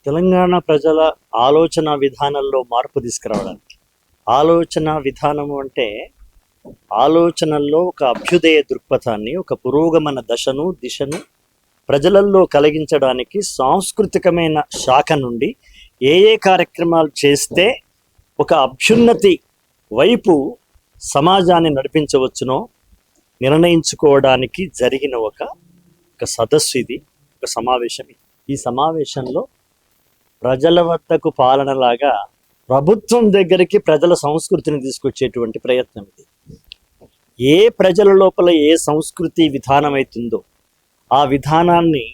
తెలంగాణ ప్రజల ఆలోచన విధానంలో మార్పు తీసుకురావడానికి. ఆలోచన విధానము అంటే ఆలోచనల్లో ఒక అభ్యుదయ దృక్పథాన్ని, ఒక పురోగమన దిశను ప్రజలల్లో కలిగించడానికి సాంస్కృతికమైన శాఖ నుండి ఏ కార్యక్రమాలు చేస్తే ఒక అభ్యున్నతి వైపు సమాజాన్ని నడిపించవచ్చునో నిర్ణయించుకోవడానికి జరిగిన ఒక సదస్సు ఇది, ఒక సమావేశం. ఈ సమావేశంలో ప్రజల వద్దకు పాలనలాగా ప్రభుత్వం దగ్గరికి ప్రజల సంస్కృతిని తీసుకొచ్చేటువంటి ప్రయత్నం ఇది. ఏ ప్రజల లోపల ఏ సంస్కృతి విధానం అవుతుందో ఆ విధానాన్ని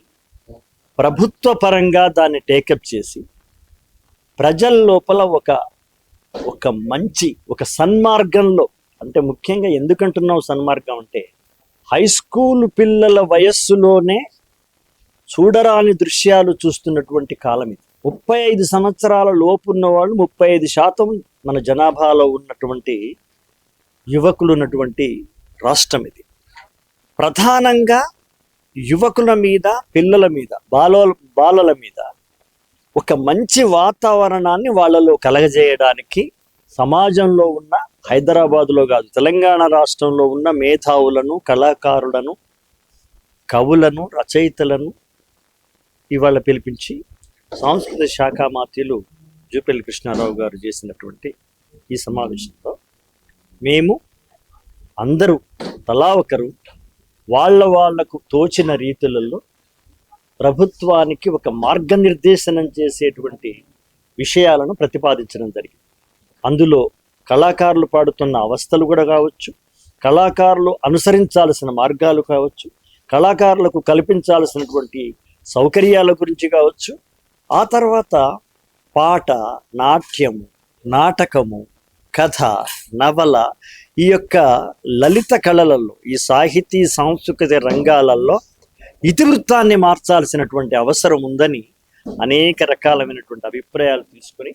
ప్రభుత్వ పరంగా దాన్ని టేకప్ చేసి ప్రజల లోపల ఒక మంచి సన్మార్గంలో, అంటే ముఖ్యంగా ఎందుకంటున్నావు సన్మార్గం అంటే హై స్కూల్ పిల్లల వయస్సులోనే చూడరాని దృశ్యాలు చూస్తున్నటువంటి కాలం ఇది. 35 సంవత్సరాల లోపు ఉన్న వాళ్ళు 35% మన జనాభాలో ఉన్నటువంటి యువకులు ఉన్నటువంటి రాష్ట్రం ఇది. ప్రధానంగా యువకుల మీద, పిల్లల మీద, బాలల మీద ఒక మంచి వాతావరణాన్ని వాళ్ళలో కలగజేయడానికి సమాజంలో ఉన్న, హైదరాబాదులో కాదు తెలంగాణ రాష్ట్రంలో ఉన్న మేధావులను, కళాకారులను, కవులను, రచయితలను ఇవాళ పిలిపించి సాంస్కృతిక శాఖ మంత్రులు జూపల్లి కృష్ణారావు గారు చేసినటువంటి ఈ సమావేశంలో మేము అందరూ తలా ఒకరు వాళ్లకు తోచిన రీతులలో ప్రభుత్వానికి ఒక మార్గనిర్దేశనం చేసేటువంటి విషయాలను ప్రతిపాదించడం జరిగింది. అందులో కళాకారులు పాడుతున్న అవస్థలు కూడా కావచ్చు, కళాకారులు అనుసరించాల్సిన మార్గాలు కావచ్చు, కళాకారులకు కల్పించాల్సినటువంటి సౌకర్యాల గురించి కావచ్చు, ఆ తర్వాత పాట, నాట్యము, నాటకము, కథ, నవల, ఈ యొక్క లలిత కళలలో, ఈ సాహితీ సాంస్కృతిక రంగాలలో ఇతివృత్తాన్ని మార్చాల్సినటువంటి అవసరం ఉందని అనేక రకాలైనటువంటి అభిప్రాయాలు తీసుకుని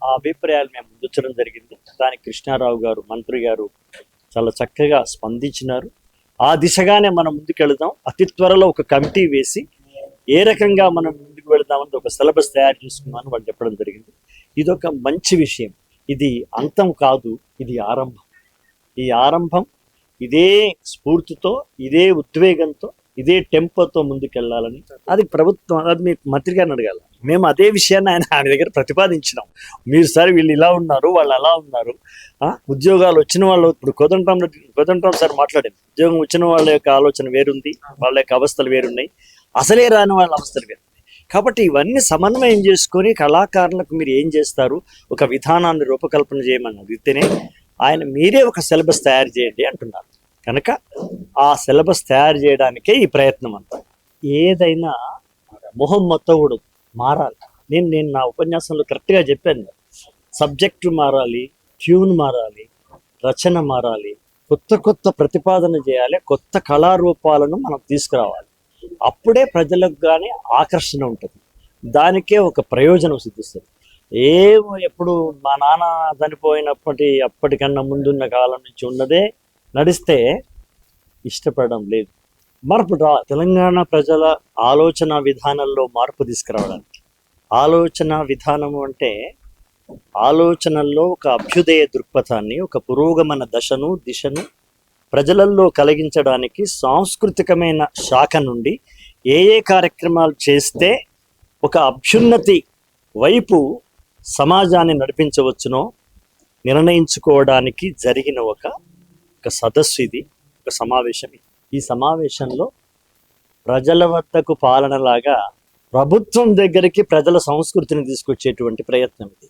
ఆ అభిప్రాయాలు మేము ముందుంచడం జరిగింది. దానికి కృష్ణారావు గారు, మంత్రి గారు చాలా చక్కగా స్పందించినారు. ఆ దిశగానే మనం ముందుకెళ్దాం, అతి త్వరలో ఒక కమిటీ వేసి ఏ రకంగా మనం ముందుకు వెళదామని ఒక సిలబస్ తయారు చేసుకున్నామని వాళ్ళు చెప్పడం జరిగింది. ఇదొక మంచి విషయం. ఇది అంతం కాదు, ఇది ఆరంభం. ఈ ఆరంభం ఇదే స్ఫూర్తితో, ఇదే ఉద్వేగంతో, ఇదే టెంపోతో ముందుకెళ్ళాలని, అది ప్రభుత్వం, అది మీకు మంత్రి గారిని అడగాలి. మేము అదే విషయాన్ని ఆయన దగ్గర ప్రతిపాదించినాం. మీరు సార్ వీళ్ళు ఇలా ఉన్నారు, వాళ్ళు అలా ఉన్నారు, ఉద్యోగాలు వచ్చిన వాళ్ళు, ఇప్పుడు కోదంటరాం సార్ మాట్లాడింది, ఉద్యోగం వచ్చిన వాళ్ళ యొక్క ఆలోచన వేరుంది, వాళ్ళ యొక్క అవస్థలు వేరున్నాయి, అసలే రాని వాళ్ళ అవస్థలు వేరున్నాయి. కాబట్టి ఇవన్నీ సమన్వయం చేసుకొని కళాకారులకు మీరు ఏం చేస్తారు, ఒక విధానాన్ని రూపకల్పన చేయమని అడిగితేనే ఆయన మీరే ఒక సిలబస్ తయారు చేయండి అంటున్నారు. కనుక ఆ సిలబస్ తయారు చేయడానికే ఈ ప్రయత్నం అంతా. ఏదైనా మొహం మొత్తవుడు మారాలి. నేను నా ఉపన్యాసంలో కరెక్ట్గా చెప్పాను, సబ్జెక్టు మారాలి, ట్యూన్ మారాలి, రచన మారాలి, కొత్త ప్రతిపాదన చేయాలి, కొత్త కళారూపాలను మనం తీసుకురావాలి. అప్పుడే ప్రజలకు కానీ ఆకర్షణ ఉంటుంది, దానికే ఒక ప్రయోజనం సిద్ధిస్తుంది. ఏమో ఎప్పుడు మా నాన్న అప్పటికన్నా ముందున్న కాలం నుంచి ఉన్నదే నడిస్తే ఇష్టపడడం లేదు. మార్పు తెలంగాణ ప్రజల ఆలోచన విధానంలో మార్పు తీసుకురావడానికి. ఆలోచన విధానము అంటే ఆలోచనల్లో ఒక అభ్యుదయ దృక్పథాన్ని, ఒక పురోగమన దిశను ప్రజలల్లో కలిగించడానికి సాంస్కృతికమైన శాఖ నుండి ఏ కార్యక్రమాలు చేస్తే ఒక అభ్యున్నతి వైపు సమాజాన్ని నడిపించవచ్చునో నిర్ణయించుకోవడానికి జరిగిన ఒక సదస్సు ఇది, ఒక సమావేశం. ఈ సమావేశంలో ప్రజల వద్దకు పాలనలాగా ప్రభుత్వం దగ్గరికి ప్రజల సంస్కృతిని తీసుకొచ్చేటువంటి ప్రయత్నం ఇది.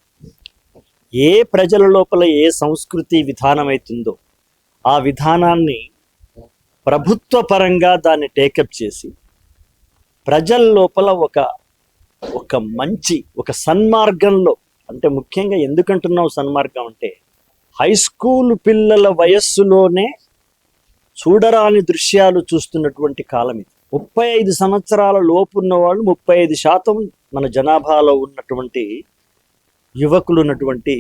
ఏ ప్రజల లోపల ఏ సంస్కృతి విధానం అవుతుందో ఆ విధానాన్ని ప్రభుత్వ పరంగా దాన్ని టేకప్ చేసి ప్రజల లోపల ఒక మంచి సన్మార్గంలో, అంటే ముఖ్యంగా ఎందుకంటున్నావు సన్మార్గం అంటే హై స్కూల్ పిల్లల వయస్సులోనే చూడరాని దృశ్యాలు చూస్తున్నటువంటి కాలం ఇది. 35 సంవత్సరాల లోపు ఉన్న వాళ్ళు 35% మన జనాభాలో ఉన్నటువంటి యువకులు ఉన్నటువంటి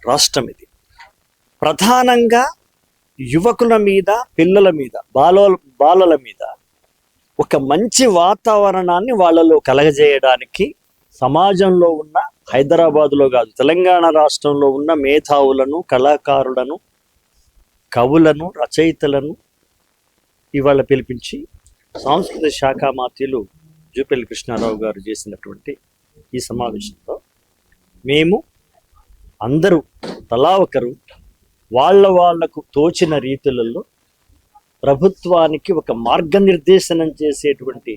రాష్ట్రం ఇది. ప్రధానంగా యువకుల మీద, పిల్లల మీద, బాలల మీద ఒక మంచి వాతావరణాన్ని వాళ్ళలో కలగజేయడానికి సమాజంలో ఉన్న, హైదరాబాదులో కాదు తెలంగాణ రాష్ట్రంలో ఉన్న మేధావులను, కళాకారులను, కవులను, రచయితలను ఇవాళ పిలిపించి సాంస్కృతిక శాఖ మంత్రులు జూపల్లి కృష్ణారావు గారు చేసినటువంటి ఈ సమావేశంలో మేము అందరూ తలా ఒకరు వాళ్లకు తోచిన రీతులలో ప్రభుత్వానికి ఒక మార్గనిర్దేశనం చేసేటువంటి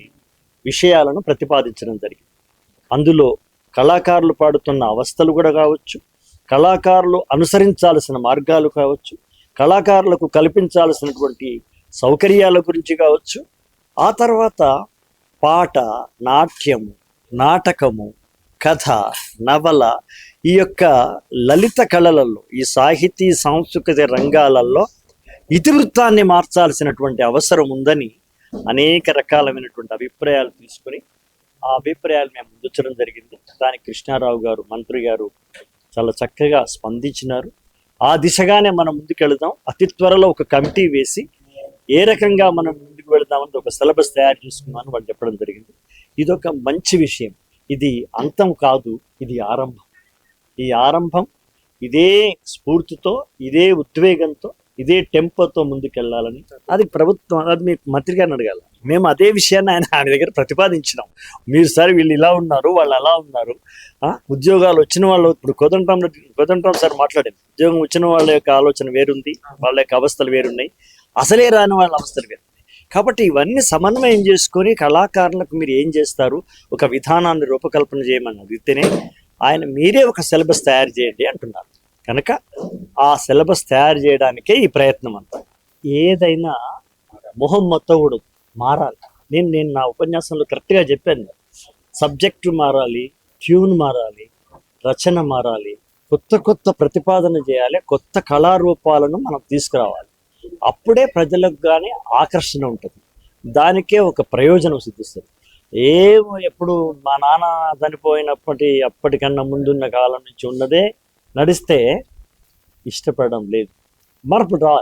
విషయాలను ప్రతిపాదించడం జరిగింది. అందులో కళాకారులు పాడుతున్న అవస్థలు కూడా కావచ్చు, కళాకారులు అనుసరించాల్సిన మార్గాలు కావచ్చు, కళాకారులకు కల్పించాల్సినటువంటి సౌకర్యాల గురించి కావచ్చు, ఆ తర్వాత పాట, నాట్యము, నాటకము, కథ, నవల, ఈ యొక్క లలిత కళలలో, ఈ సాహితీ సాంస్కృతిక రంగాలలో ఇతివృత్తాన్ని మార్చాల్సినటువంటి అవసరం ఉందని అనేక రకాలైనటువంటి అభిప్రాయాలు తీసుకుని ఆ అభిప్రాయాలు మేము ముందుంచడం జరిగింది. దానికి కృష్ణారావు గారు, మంత్రి గారు చాలా చక్కగా స్పందించినారు. ఆ దిశగానే మనం ముందుకెళ్దాం, అతి త్వరలో ఒక కమిటీ వేసి ఏ రకంగా మనం ముందుకు వెళదామని ఒక సిలబస్ తయారు చేసుకున్నామని వాళ్ళు చెప్పడం జరిగింది. ఇదొక మంచి విషయం. ఇది అంతం కాదు, ఇది ఆరంభం. ఈ ఆరంభం ఇదే స్ఫూర్తితో, ఇదే ఉద్వేగంతో, ఇదే టెంపోతో ముందుకెళ్లాలని, అది ప్రభుత్వం, అది మీ మంత్రి గారిని అడగాలి. మేము అదే విషయాన్ని ఆయన దగ్గర ప్రతిపాదించినాం. మీరు సార్ వీళ్ళు ఇలా ఉన్నారు, వాళ్ళు అలా ఉన్నారు, ఉద్యోగాలు వచ్చిన వాళ్ళు, ఇప్పుడు కోదండరాం సార్ మాట్లాడారు, ఉద్యోగం వచ్చిన వాళ్ళ యొక్క ఆలోచన వేరుంది, వాళ్ళ యొక్క అవస్థలు వేరున్నాయి, అసలే రాని వాళ్ళ అవస్థలు వేరున్నాయి. కాబట్టి ఇవన్నీ సమన్వయం చేసుకొని కళాకారులకు మీరు ఏం చేస్తారు, ఒక విధానాన్ని రూపకల్పన చేయమని అడిగితేనే ఆయన మీరే ఒక సిలబస్ తయారు చేయండి అంటున్నారు. కనుక ఆ సిలబస్ తయారు చేయడానికే ఈ ప్రయత్నం అంతా. ఏదైనా మొహం మొత్తకూడదు, మారాలి. నేను నా ఉపన్యాసంలో కరెక్ట్గా చెప్పాను, సబ్జెక్టు మారాలి, ట్యూన్ మారాలి, రచన మారాలి, కొత్త ప్రతిపాదన చేయాలి, కొత్త కళారూపాలను మనం తీసుకురావాలి. అప్పుడే ప్రజలకు కానీ ఆకర్షణ ఉంటుంది, దానికే ఒక ప్రయోజనం సిద్ధిస్తుంది. ఏమో ఎప్పుడు మా నాన్న అప్పటికన్నా ముందున్న కాలం నుంచి ఉన్నదే నడిస్తే ఇష్టపడడం లేదు, మార్పు రావాలి.